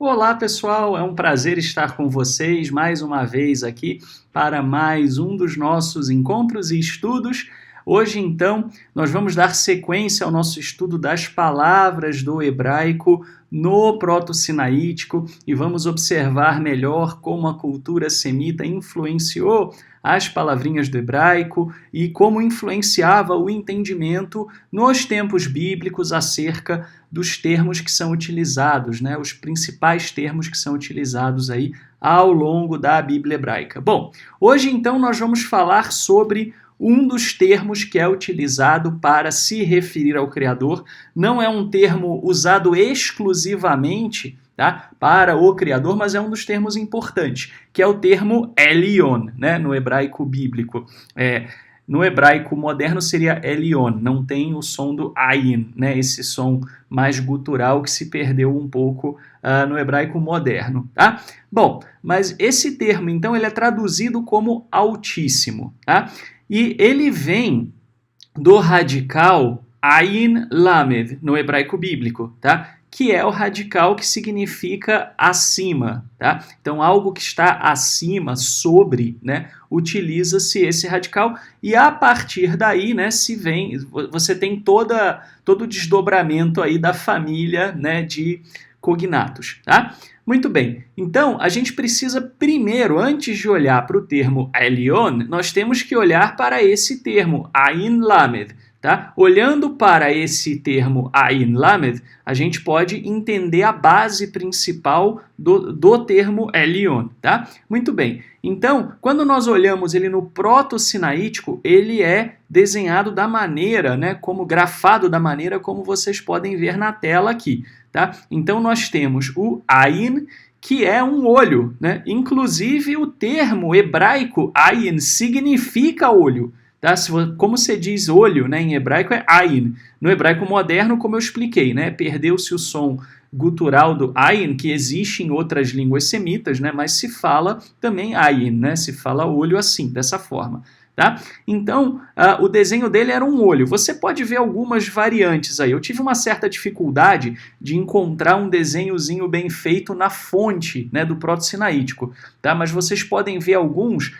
Olá, pessoal, é um prazer estar com vocês mais uma vez aqui para mais um dos nossos encontros e estudos. Hoje, então, nós vamos dar sequência ao nosso estudo das palavras do hebraico no proto-sinaítico e vamos observar melhor como a cultura semita influenciou as palavrinhas do hebraico e como influenciava o entendimento nos tempos bíblicos acerca dos termos que são utilizados, né? Os principais termos que são utilizados aí ao longo da Bíblia hebraica. Bom, hoje então nós vamos falar sobre um dos termos que é utilizado para se referir ao Criador. Não é um termo usado exclusivamente, tá, para o Criador, mas é um dos termos importantes, que é o termo Elion, né, no hebraico bíblico. No hebraico moderno seria Elion, não tem o som do Ayin, né, esse som mais gutural que se perdeu um pouco no hebraico moderno. Tá? Bom, mas esse termo, então, ele é traduzido como Altíssimo. Tá? E ele vem do radical Ayin Lamed, no hebraico bíblico, tá? Que é o radical que significa acima, tá? Então, algo que está acima, sobre, né? Utiliza-se esse radical e a partir daí, né, você tem todo o desdobramento aí da família, né, de cognatos, tá? Muito bem, então a gente precisa primeiro, antes de olhar para o termo Elion, nós temos que olhar para esse termo, Ayin Lamed. Tá? Olhando para esse termo Ayin Lamed, a gente pode entender a base principal do termo Elion. Tá? Muito bem, então quando nós olhamos ele no proto-sinaítico, ele é desenhado da maneira, né, como grafado da maneira como vocês podem ver na tela aqui. Tá? Então nós temos o Ayin, que é um olho, né? Inclusive o termo hebraico Ayin significa olho. Tá? Como se diz olho, né, em hebraico é Ayin. No hebraico moderno, como eu expliquei, né, perdeu-se o som gutural do Ayin, que existe em outras línguas semitas, né, mas se fala também Ayin, né, se fala olho assim, dessa forma. Tá? Então, o desenho dele era um olho. Você pode ver algumas variantes aí. Eu tive uma certa dificuldade de encontrar um desenhozinho bem feito na fonte, né, do proto-sinaítico. Tá? Mas vocês podem ver alguns,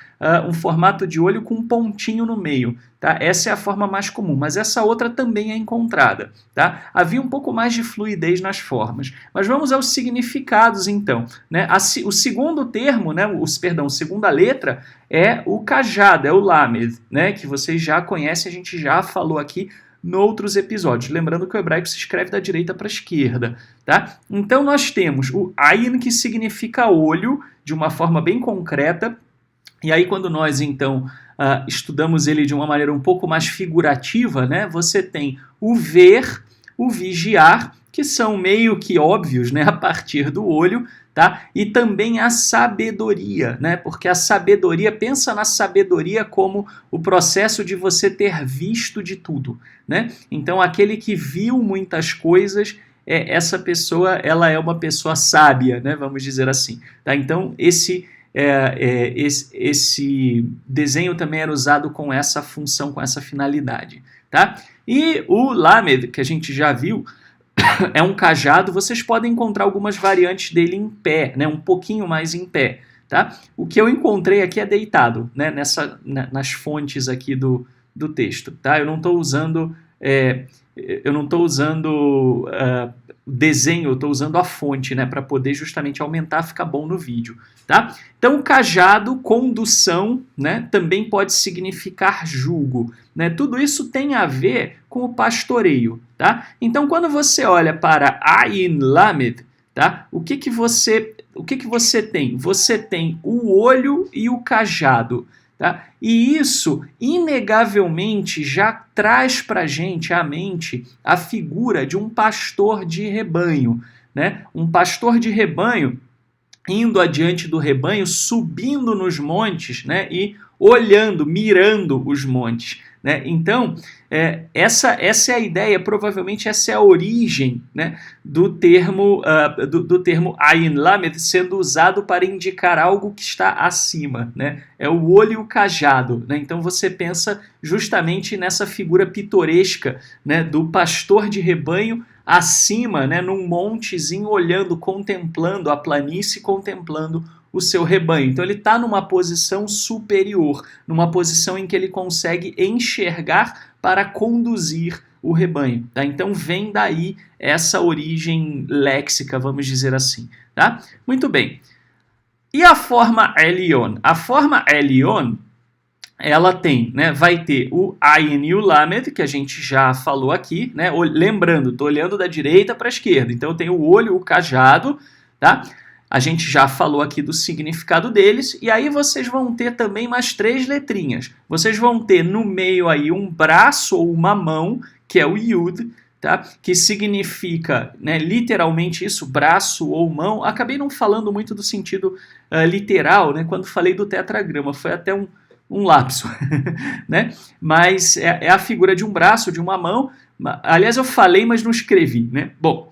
um formato de olho com um pontinho no meio. Tá? Essa é a forma mais comum, mas essa outra também é encontrada. Tá? Havia um pouco mais de fluidez nas formas. Mas vamos aos significados, então. Né? O segundo termo, né, a segunda letra, é o cajado, é o Lamed, né, que vocês já conhecem, a gente já falou aqui em outros episódios. Lembrando que o hebraico se escreve da direita para a esquerda. Tá? Então nós temos o Ayin, que significa olho, de uma forma bem concreta. E aí quando nós, então, estudamos ele de uma maneira um pouco mais figurativa, né, você tem o ver, o vigiar, que são meio que óbvios, né, a partir do olho, tá? E também a sabedoria, né? Porque a sabedoria, pensa na sabedoria como o processo de você ter visto de tudo, né? Então, aquele que viu muitas coisas, essa pessoa, ela é uma pessoa sábia, né? Vamos dizer assim. Tá? Então, esse desenho também era usado com essa função, com essa finalidade. Tá? E o Lamed, que a gente já viu, é um cajado. Vocês podem encontrar algumas variantes dele em pé, né? Um pouquinho mais em pé. Tá? O que eu encontrei aqui é deitado, né? Nas fontes aqui do texto. Tá? Eu não estou usando... desenho, eu estou usando a fonte, né, para poder justamente aumentar, ficar bom no vídeo. Tá? Então, cajado, condução, né, também pode significar jugo. Né? Tudo isso tem a ver com o pastoreio. Tá? Então, quando você olha para Ayin Lamed, tá? O que você tem? Você tem o olho e o cajado. Tá? E isso, inegavelmente, já traz para a gente, à mente, a figura de um pastor de rebanho. Né? Um pastor de rebanho indo adiante do rebanho, subindo nos montes, né? E olhando, mirando os montes. Né? Então, essa é a ideia, provavelmente essa é a origem, né, do termo Ayin Lamed sendo usado para indicar algo que está acima. Né? É o olho e o cajado. Né? Então você pensa justamente nessa figura pitoresca, né, do pastor de rebanho acima, né, num montezinho, olhando, contemplando a planície, contemplando o seu rebanho. Então ele está numa posição superior, numa posição em que ele consegue enxergar para conduzir o rebanho. Tá? Então vem daí essa origem léxica, vamos dizer assim. Tá? Muito bem. E a forma Elion? A forma Elion, ela tem, né, vai ter o Ayin e o Lamed, que a gente já falou aqui, né? Lembrando, estou olhando da direita para a esquerda, então eu tenho o olho, o cajado, tá? A gente já falou aqui do significado deles, e aí vocês vão ter também mais 3 letrinhas. Vocês vão ter no meio aí um braço ou uma mão, que é o Yud, tá? Que significa, né, literalmente isso, braço ou mão. Acabei não falando muito do sentido literal, né, quando falei do tetragrama, foi até um lapso, né? Mas é a figura de um braço, de uma mão. Aliás, eu falei, mas não escrevi, né? Bom,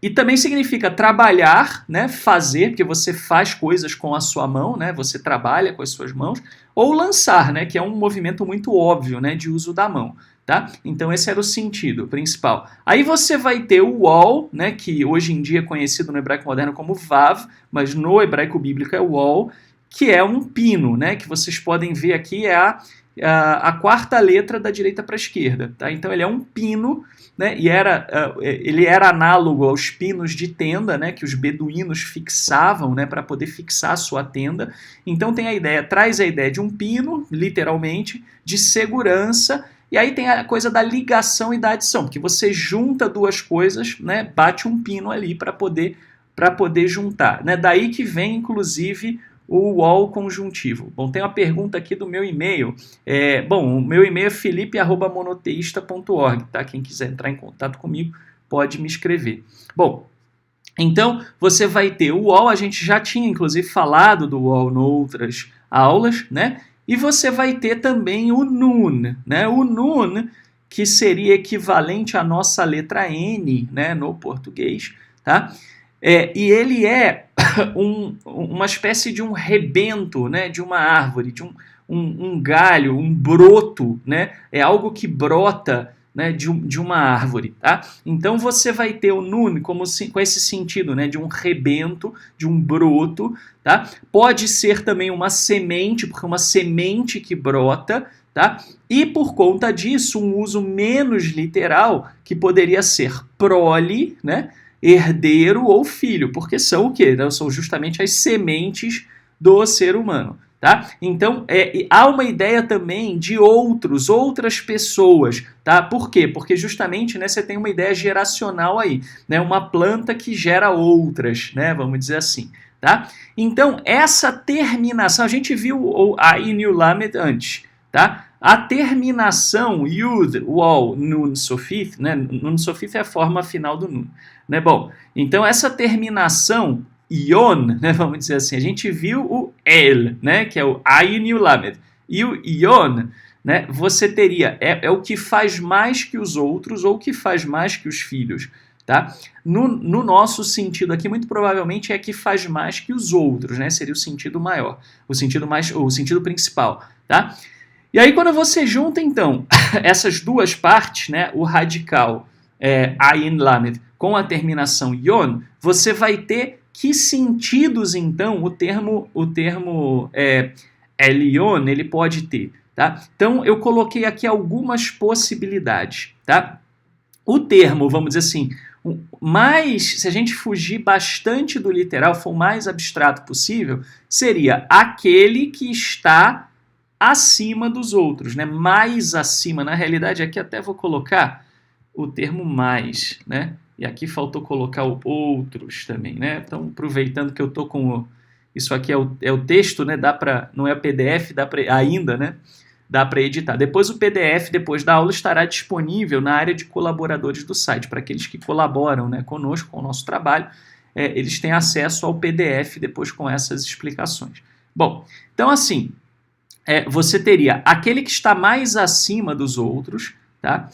e também significa trabalhar, né? Fazer, porque você faz coisas com a sua mão, né? Você trabalha com as suas mãos. Ou lançar, né? Que é um movimento muito óbvio, né? De uso da mão, tá? Então esse era o sentido principal. Aí você vai ter o wall, né? Que hoje em dia é conhecido no hebraico moderno como vav, mas no hebraico bíblico é wall, que é um pino, né? Que vocês podem ver aqui é a quarta letra da direita para a esquerda, tá? Então ele é um pino, né? E ele era análogo aos pinos de tenda, né? Que os beduínos fixavam, né? Para poder fixar a sua tenda. Então traz a ideia de um pino, literalmente, de segurança. E aí tem a coisa da ligação e da adição, porque você junta duas coisas, né? Bate um pino ali para poder juntar, né? Daí que vem, inclusive, o wall conjuntivo. Bom, tem uma pergunta aqui do meu e-mail. O meu e-mail é felipe@monoteista.org, tá? Quem quiser entrar em contato comigo pode me escrever. Bom, então você vai ter o wall, a gente já tinha inclusive falado do wall em outras aulas, né? E você vai ter também o nun, né? O nun, que seria equivalente à nossa letra N, né, no português, tá? E ele é uma espécie de um rebento, né, de uma árvore, de um galho, um broto, né, é algo que brota, né, de uma árvore. Tá? Então você vai ter o nun com esse sentido, né, de um rebento, de um broto. Tá? Pode ser também uma semente, porque é uma semente que brota. Tá? E por conta disso, um uso menos literal, que poderia ser prole, né, herdeiro ou filho, porque são o quê? São justamente as sementes do ser humano. Tá? Então, há uma ideia também de outras pessoas. Tá? Por quê? Porque justamente, né, você tem uma ideia geracional aí, né? Uma planta que gera outras, né? Vamos dizer assim. Tá? Então, essa terminação, a gente viu o Ayin e o Lamed antes. Tá? A terminação Yud, Wal, Nun, Sofif, né? Nun, Sofif é a forma final do Nun. Né? Bom, então essa terminação Ion, né, vamos dizer assim, a gente viu o El, né, que é o Ayin e o Lamed. E o Ion, né, você teria, é o que faz mais que os outros ou que faz mais que os filhos. Tá? No nosso sentido aqui, muito provavelmente é que faz mais que os outros, né? Seria o sentido maior, o sentido principal. Tá? E aí quando você junta, então, essas duas partes, né, o radical Ayin Lamed com a terminação Yon, você vai ter que sentidos, então, o termo Elion, ele pode ter. Tá? Então, eu coloquei aqui algumas possibilidades. Tá? O termo, vamos dizer assim, se a gente fugir bastante do literal, for o mais abstrato possível, seria aquele que está acima dos outros, né? Mais acima. Na realidade, aqui até vou colocar o termo mais, né? E aqui faltou colocar o outros também, né? Então, aproveitando que eu estou com isso aqui é o texto, né? Não é o PDF, ainda, né? Dá para editar. Depois o PDF, depois da aula, estará disponível na área de colaboradores do site, para aqueles que colaboram, né, conosco, com o nosso trabalho, eles têm acesso ao PDF depois com essas explicações. Bom, então assim, você teria aquele que está mais acima dos outros, tá?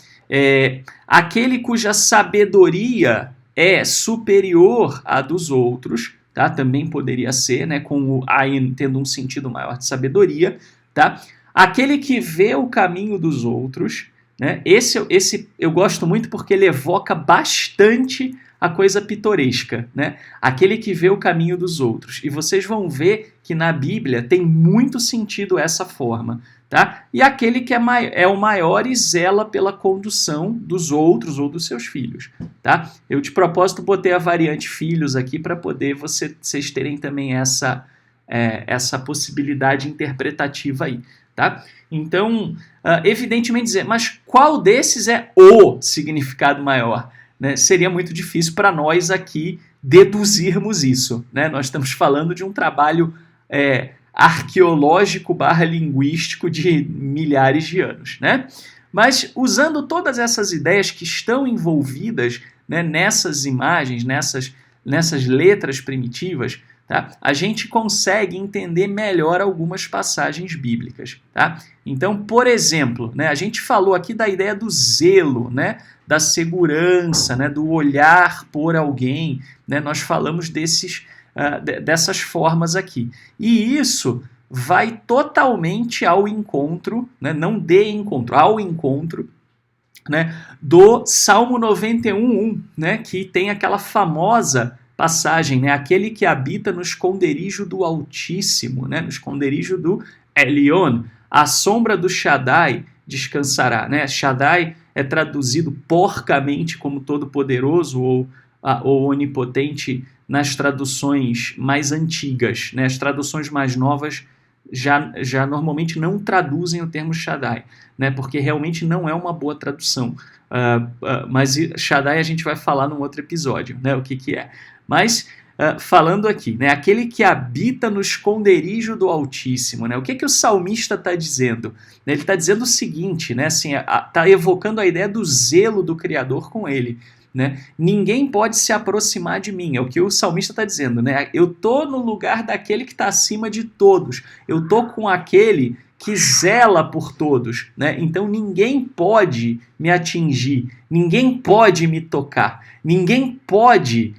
Aquele cuja sabedoria é superior à dos outros, tá? Também poderia ser, né, com o Ayin tendo um sentido maior de sabedoria, tá? Aquele que vê o caminho dos outros, né? Esse eu gosto muito porque ele evoca bastante a coisa pitoresca, né? Aquele que vê o caminho dos outros. E vocês vão ver que na Bíblia tem muito sentido essa forma, tá? E aquele que é o maior e zela pela condução dos outros ou dos seus filhos, tá? Eu, de propósito, botei a variante filhos aqui para poder vocês terem também essa possibilidade interpretativa aí, tá? Então, evidentemente dizer, mas qual desses é o significado maior? Né? Seria muito difícil para nós aqui deduzirmos isso, né? Nós estamos falando de um trabalho arqueológico / linguístico de milhares de anos, né? Mas usando todas essas ideias que estão envolvidas, né, nessas imagens, nessas letras primitivas, tá? A gente consegue entender melhor algumas passagens bíblicas, tá? Então, por exemplo, né, a gente falou aqui da ideia do zelo, né, da segurança, né, do olhar por alguém, né? Nós falamos dessas formas aqui. E isso vai totalmente ao encontro, né, não de encontro, ao encontro, né, do Salmo 91:1, né, que tem aquela famosa passagem, né, aquele que habita no esconderijo do Altíssimo, né, no esconderijo do Elion, à sombra do Shaddai descansará, né? Shaddai é traduzido porcamente como todo-poderoso ou onipotente nas traduções mais antigas, né? As traduções mais novas já normalmente não traduzem o termo Shaddai, né? Porque realmente não é uma boa tradução. Mas Shaddai a gente vai falar num outro episódio, né? O que é. Mas, falando aqui, né? Aquele que habita no esconderijo do Altíssimo, né? O que o salmista está dizendo? Ele está dizendo o seguinte, né? Assim, está evocando a ideia do zelo do Criador com ele. Né? Ninguém pode se aproximar de mim, é o que o salmista está dizendo, né? Eu estou no lugar daquele que está acima de todos, eu estou com aquele que zela por todos, né? Então ninguém pode me atingir, ninguém pode me tocar, ninguém pode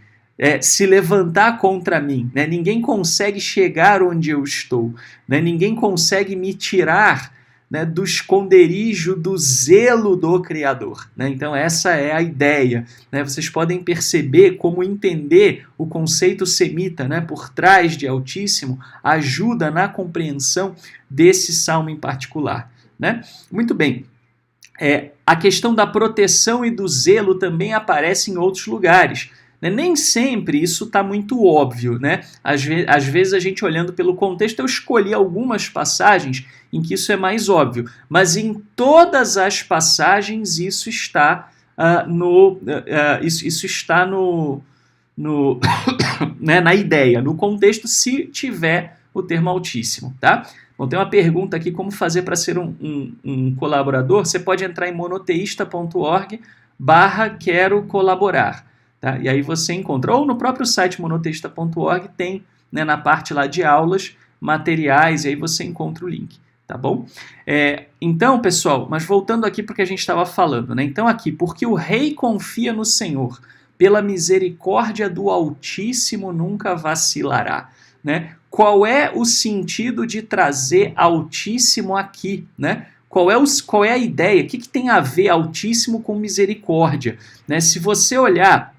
se levantar contra mim, né? Ninguém consegue chegar onde eu estou, né? Ninguém consegue me tirar, né, do esconderijo do zelo do Criador. Né? Então essa é a ideia. Né? Vocês podem perceber como entender o conceito semita, né, por trás de Altíssimo ajuda na compreensão desse salmo em particular. Né? Muito bem. A questão da proteção e do zelo também aparece em outros lugares. Nem sempre isso está muito óbvio, né? Às vezes a gente olhando pelo contexto, eu escolhi algumas passagens em que isso é mais óbvio, mas em todas as passagens isso está né, na ideia, no contexto, se tiver o termo Altíssimo, tá? Bom, tem uma pergunta aqui, como fazer para ser um colaborador? Você pode entrar em monoteísta.org/quero colaborar. Tá? E aí você encontra, ou no próprio site monoteísta.org tem, né, na parte lá de aulas, materiais, e aí você encontra o link, tá bom? Então, pessoal, mas voltando aqui para o que a gente estava falando, né? Então aqui, porque o rei confia no Senhor, pela misericórdia do Altíssimo nunca vacilará, né? Qual é o sentido de trazer Altíssimo aqui, né? Qual é a ideia? O que tem a ver Altíssimo com misericórdia? Né? Se você olhar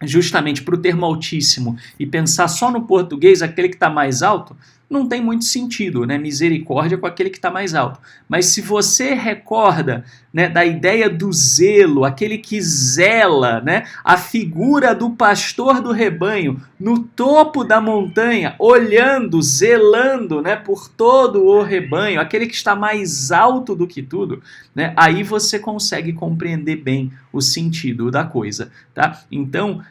justamente para o termo Altíssimo e pensar só no português, aquele que está mais alto, não tem muito sentido, né? Misericórdia com aquele que está mais alto. Mas se você recorda, né, da ideia do zelo, aquele que zela, né, a figura do pastor do rebanho no topo da montanha, olhando, zelando, né, por todo o rebanho, aquele que está mais alto do que tudo, né, aí você consegue compreender bem o sentido da coisa. Tá? Então,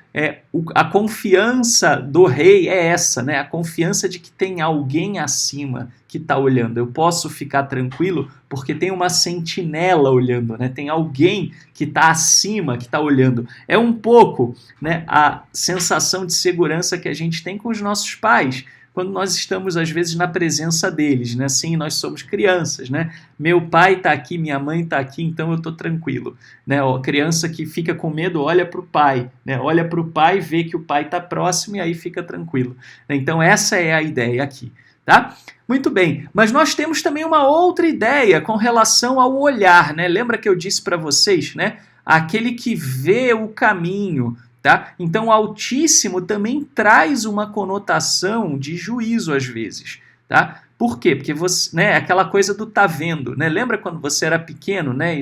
a confiança do rei é essa, né? A confiança de que tem alguém acima que está olhando. Eu posso ficar tranquilo porque tem uma sentinela olhando, né? Tem alguém que está acima, que está olhando. É um pouco, né, a sensação de segurança que a gente tem com os nossos pais, quando nós estamos, às vezes, na presença deles, né? Sim, nós somos crianças, né? Meu pai está aqui, minha mãe está aqui, então eu estou tranquilo. Né? A criança que fica com medo olha para o pai, né? Olha para o pai, vê que o pai está próximo e aí fica tranquilo. Então essa é a ideia aqui. tá? Muito bem, mas nós temos também uma outra ideia com relação ao olhar, né? Lembra que eu disse para vocês, né? Aquele que vê o caminho, tá? Então, o Altíssimo também traz uma conotação de juízo às vezes, tá? Por quê? Porque você, né, aquela coisa do tá vendo, né? Lembra quando você era pequeno, né?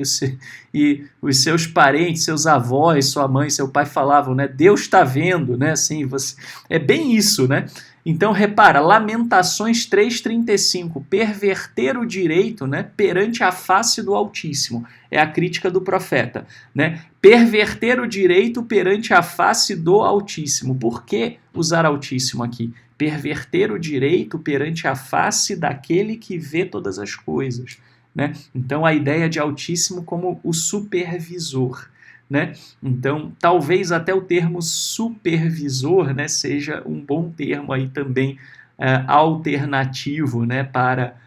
E os seus parentes, seus avós, sua mãe, seu pai falavam, né? Deus está vendo, né? Assim, você é bem isso, né? Então, repara, Lamentações 3,35, perverter o direito, né, perante a face do Altíssimo. É a crítica do profeta, né? Perverter o direito perante a face do Altíssimo. Por que usar Altíssimo aqui? Perverter o direito perante a face daquele que vê todas as coisas, né? Então, a ideia de Altíssimo como o supervisor, né? Então, talvez até o termo supervisor, né, seja um bom termo aí também alternativo, né, para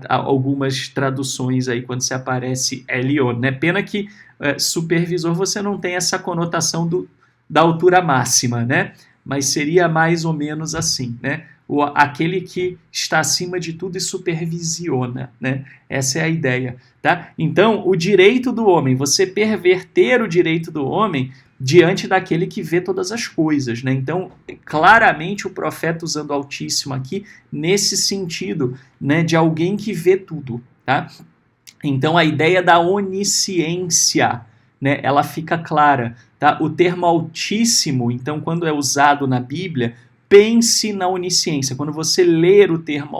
algumas traduções aí quando se aparece Elion, né? Pena que supervisor você não tem essa conotação da altura máxima, né? Mas seria mais ou menos assim, né? Aquele que está acima de tudo e supervisiona, né? Essa é a ideia, tá? Então, o direito do homem, você perverter o direito do homem diante daquele que vê todas as coisas, né? Então, claramente o profeta usando o Altíssimo aqui nesse sentido, né, de alguém que vê tudo, tá? Então, a ideia da onisciência, né, ela fica clara, tá? O termo Altíssimo, então, quando é usado na Bíblia, pense na onisciência. Quando você ler o termo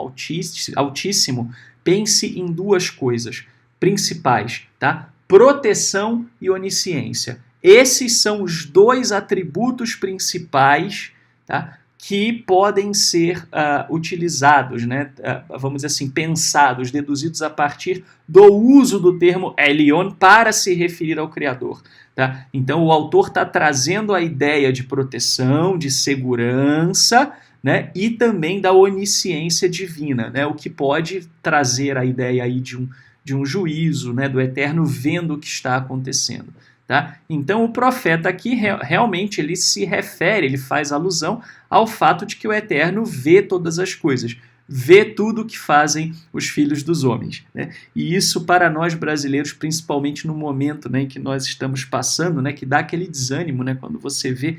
Altíssimo, pense em duas coisas principais, tá? Proteção e onisciência. Esses são os dois atributos principais, tá, que podem ser utilizados, né, vamos dizer assim, pensados, deduzidos a partir do uso do termo Elion para se referir ao Criador. Tá? Então, o autor está trazendo a ideia de proteção, de segurança, né, e também da onisciência divina, né, o que pode trazer a ideia aí de um juízo, né, do Eterno vendo o que está acontecendo. Tá? Então, o profeta aqui realmente ele se refere, ele faz alusão ao fato de que o Eterno vê todas as coisas, vê tudo o que fazem os filhos dos homens, né? E isso para nós brasileiros, principalmente no momento, né, em que nós estamos passando, né, que dá aquele desânimo, né, quando você vê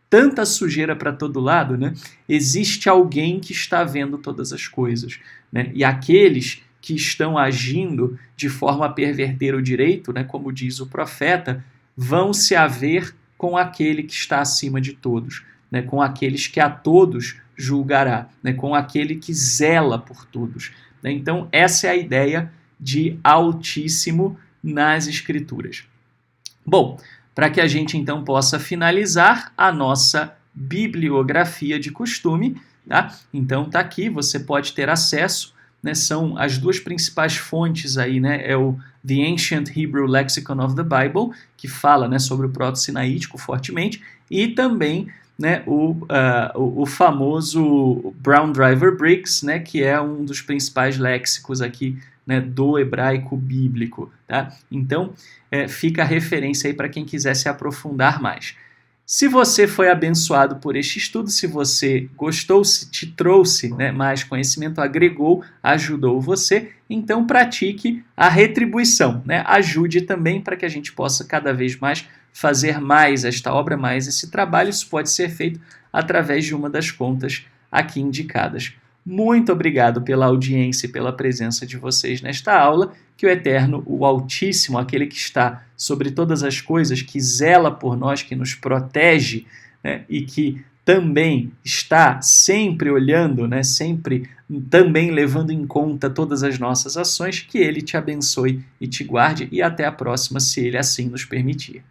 tanta sujeira para todo lado, né, existe alguém que está vendo todas as coisas, né? E aqueles que estão agindo de forma a perverter o direito, né, como diz o profeta, vão se haver com aquele que está acima de todos, né, com aqueles que a todos julgará, né, com aquele que zela por todos. Né? Então, essa é a ideia de Altíssimo nas Escrituras. Bom, para que a gente então possa finalizar a nossa bibliografia de costume, tá? Então tá aqui, você pode ter acesso, né, são as duas principais fontes aí, né, é o The Ancient Hebrew Lexicon of the Bible, que fala, né, sobre o proto-sinaítico fortemente, e também, né, o famoso Brown Driver Briggs, né, que é um dos principais léxicos aqui, né, do hebraico bíblico. Tá? Então, fica a referência aí para quem quiser se aprofundar mais. Se você foi abençoado por este estudo, se você gostou, se te trouxe, né, mais conhecimento, agregou, ajudou você, então pratique a retribuição. Né? Ajude também para que a gente possa cada vez mais fazer mais esta obra, mais esse trabalho. Isso pode ser feito através de uma das contas aqui indicadas. Muito obrigado pela audiência e pela presença de vocês nesta aula. Que o Eterno, o Altíssimo, aquele que está sobre todas as coisas, que zela por nós, que nos protege, né, e que também está sempre olhando, né, sempre também levando em conta todas as nossas ações, que Ele te abençoe e te guarde, e até a próxima, se Ele assim nos permitir.